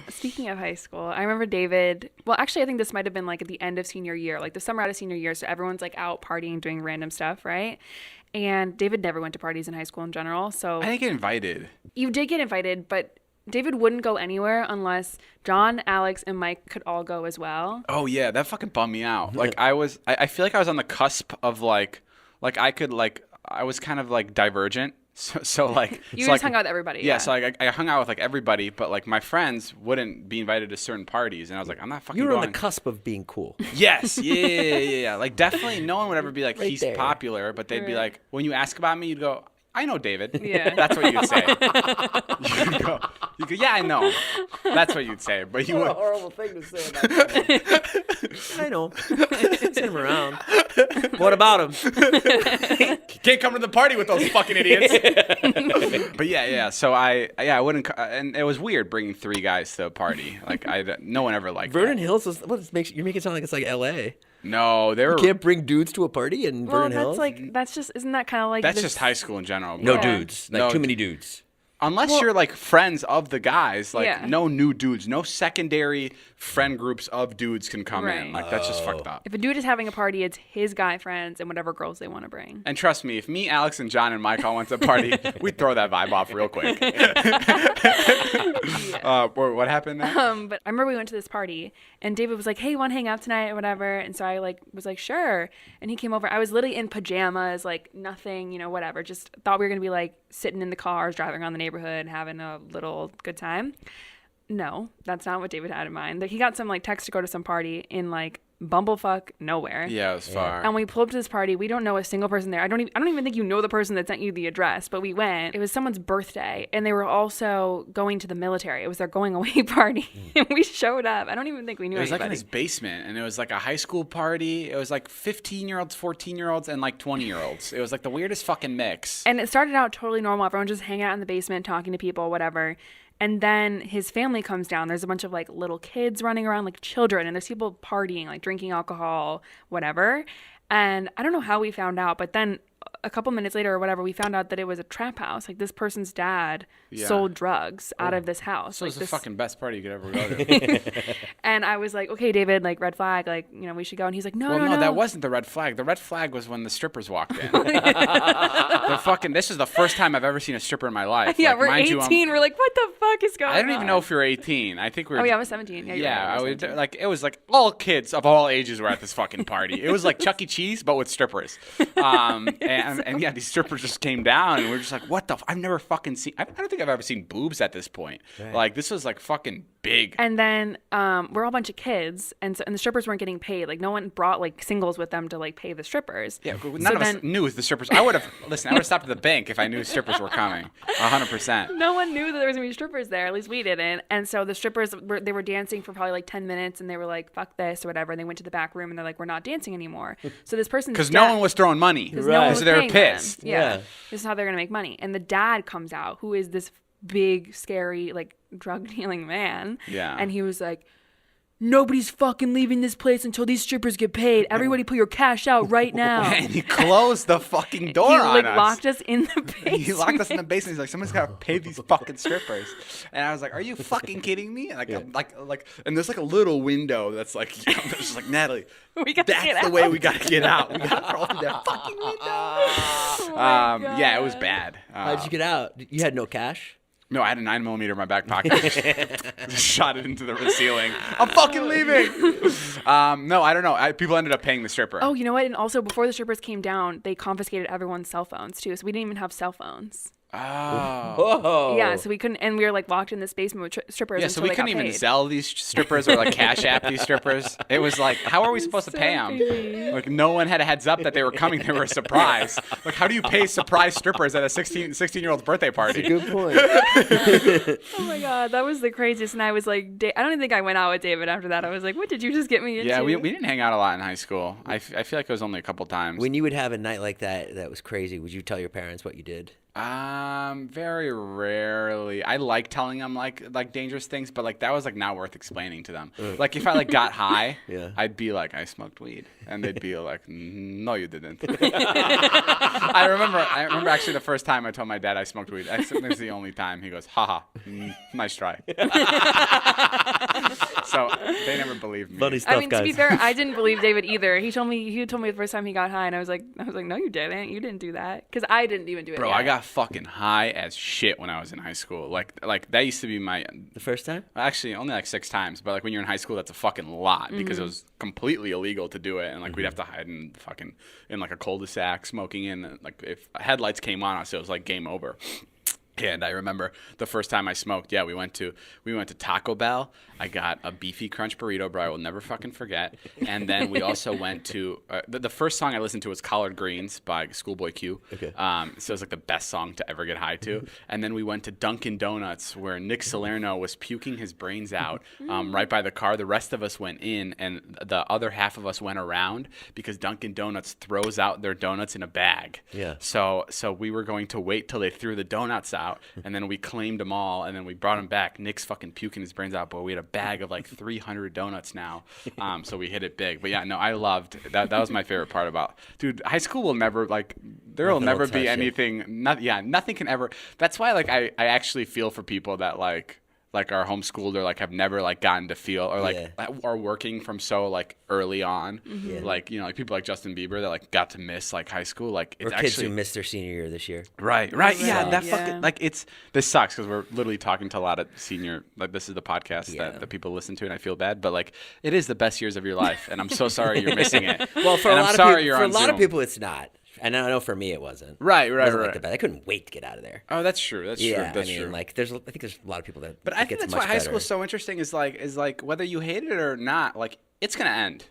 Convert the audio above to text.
Speaking of high school, I remember David. Well, actually, I think this might have been like at the end of senior year, like the summer out of senior year. So everyone's like out partying, doing random stuff, right? And David never went to parties in high school in general. So I didn't get invited. you did get invited, but David wouldn't go anywhere unless John, Alex, and Mike could all go as well. Oh yeah, that fucking bummed me out. Like I feel like I was on the cusp of like I was kind of like divergent. So like You so just like, hung out with everybody. Yeah, so like I hung out with like everybody, but like my friends wouldn't be invited to certain parties, and I was like, I'm not fucking You were going. on the cusp of being cool. Yes, yeah. Like definitely, no one would ever be like Right he's there. popular, but they'd be Right. like, when you ask about me, you'd go, I know David. Yeah. That's what you'd say. You go, yeah, I know. That's what you'd say, but you What a would. horrible thing to say about someone. I know. Send him around. What about him? Can't come to the party with those fucking idiots. But yeah. So I wouldn't, and it was weird bringing three guys to a party. Like no one ever liked Vernon that. Hills was you're making it sound like it's like L.A. No, they were. You can't bring dudes to a party in Well, Vernon that's Hills. like isn't that kind of like That's this- just high school in general. No bro. Yeah. dudes. Like No. too many dudes. Unless you're like friends of the guys, like Yeah. no new dudes, no secondary friend groups of dudes can come in. Right. Like that's just fucked up. If a dude is having a party, it's his guy friends and whatever girls they want to bring. And trust me, if me, Alex, and John and Mike all went to a party, we'd throw that vibe off real quick. What happened there? But I remember we went to this party and David was like, "Hey, you want to hang out tonight or whatever?" And so I like was like, "Sure." And he came over. I was literally in pajamas, like nothing, whatever. Just thought we were gonna be like sitting in the cars, driving around the neighborhood, having a little good time. No, that's not what David had in mind. Like, he got some like text to go to some party in like bumblefuck nowhere. Yeah, it was far. And we pulled up to this party. We don't know a single person there. I don't even think you know the person that sent you the address, but we went. It was someone's birthday, and they were also going to the military. It was their going away party. And we showed up. I don't even think we knew It was like anybody. in his basement, and it was like a high school party. It was like 15-year-olds, 14-year-olds, and like 20-year-olds. It was like the weirdest fucking mix. And it started out totally normal. Everyone just hanging out in the basement, talking to people, whatever. And then his family comes down. There's a bunch of like little kids running around, like children, and there's people partying, like drinking alcohol, whatever. And I don't know how we found out, but then a couple minutes later or whatever, we found out that it was a trap house. Like this person's dad sold drugs out of this house. So it Like was the this, fucking best party you could ever go to. and I was like, okay, David, like red flag, like, we should go. And he's like, no, Well, no, no, that wasn't the red flag. The red flag was when the strippers walked in. This is the first time I've ever seen a stripper in my life. Yeah, Like, we're mind 18. you, We're like, what the fuck is going on? I don't even know if we were 18. I think we were. Oh, yeah, I was 17. Yeah, you're right, Yeah, I I was would 17. like it was like all kids of all ages were at this fucking party. It was like Chuck E. Cheese but with strippers. And yeah, these strippers just came down and we're just like, what the? I've never fucking seen. I don't think I've ever seen boobs at this point. Right. Like this was like fucking big. And then we're all a bunch of kids, and the strippers weren't getting paid. Like no one brought like singles with them to like pay the strippers. Yeah, none So of us then- knew the strippers. I would have stopped at the bank if I knew strippers were coming. 100%. No one knew that there was gonna be strippers there. At least we didn't. And so the strippers they were dancing for probably like 10 minutes, and they were like, "Fuck this" or whatever. And they went to the back room, and they're like, "We're not dancing anymore." So this person's Because no one was throwing money. because no one was So they were paying them. pissed. Yeah. Yeah. This is how they're gonna make money. And the dad comes out, who is this big, scary, like drug dealing man. Yeah. And he was like, "Nobody's fucking leaving this place until these strippers get paid. Everybody put your cash out right now." And he closed the fucking door He on like us. locked us in the basement. He locked us in the basement. He's like, someone's gotta pay these fucking strippers. And I was like, are you fucking kidding me? Like, and there's like a little window that's like, it's just like, Natalie, We gotta that's get the out. way we gotta get out. We gotta crawl through that fucking window. Oh my Yeah, it was God. bad. How'd you get out? You had no cash? No, I had a 9mm in my back pocket. Just shot it into the ceiling. I'm fucking leaving. No, I don't know. People ended up paying the stripper. Oh, you know what? And also, before the strippers came down, they confiscated everyone's cell phones too. So we didn't even have cell phones. Oh. Whoa. Yeah, so we couldn't, and we were like locked in this basement with strippers. Yeah, so until we they couldn't got even paid. sell these strippers or like cash app these strippers. It was like, how are we supposed to so pay them? crazy. Like no one had a heads up that they were coming. They were a surprise. Like how do you pay surprise strippers at a 16-year-old's birthday party? Good point. Oh my God, that was the craziest. And I was like, I don't even think I went out with David after that. I was like, what did you just get me into? Yeah, we didn't hang out a lot in high school. I feel like it was only a couple times. When you would have a night like that was crazy, would you tell your parents what you did? Very rarely. I like telling them like dangerous things, but like that was like not worth explaining to them. Like if I like got high, Yeah. I'd be like, I smoked weed, and they'd be like, no, you didn't. I remember actually the first time I told my dad I smoked weed. I think it's the only time. He goes, haha, nice try. So they never believed me. Funny stuff, I mean, guys. to be fair, I didn't believe David either. He told me the first time he got high, and I was like, no, you didn't. You didn't do that, because I didn't even do it. Bro, yet. I got fucking high as shit when I was in high school. Like that used to be my. The first time? Actually, only like 6 times, but like when you're in high school, that's a fucking lot because it was completely illegal to do it, and like we'd have to hide in like a cul-de-sac smoking in. Like if headlights came on us, it was like game over. And I remember the first time I smoked. Yeah, we went to Taco Bell. I got a beefy crunch burrito, bro. I will never fucking forget. And then we also went to the first song I listened to was "Collard Greens" by Schoolboy Q. Okay. So it was like the best song to ever get high to. And then we went to Dunkin' Donuts, where Nick Salerno was puking his brains out right by the car. The rest of us went in, and the other half of us went around because Dunkin' Donuts throws out their donuts in a bag. Yeah. So we were going to wait till they threw the donuts out, and then we claimed them all, and then we brought them back. Nick's fucking puking his brains out, but we had a bag of like 300 donuts now. So we hit it big. But yeah, no, I loved that. That was my favorite part about, dude, high school will never like, there will Nothing never will be touch it. anything. Nothing can ever. That's why like I actually feel for people that like are homeschooled or like have never like gotten to feel or like are working from so like early on. Yeah. Like, you know, like people like Justin Bieber that like got to miss like high school. Like it's Or kids actually who missed their senior year this year. Right. Yeah, Right, that yeah. fucking like this sucks because we're literally talking to a lot of senior, like this is the podcast Yeah. that people listen to, and I feel bad, but like it is the best years of your life, and I'm so sorry you're missing it. Well, for And a I'm lot sorry of people, you're for a on lot of Zoom. people, it's not. And I know for me, it wasn't. Right. It wasn't like the best. I couldn't wait to get out of there. Oh, that's true. That's true. Yeah, That's I mean, true. like, I think there's a lot of people that. But it I think gets that's much why high school better. is so interesting. Is like whether you hate it or not, like it's gonna end.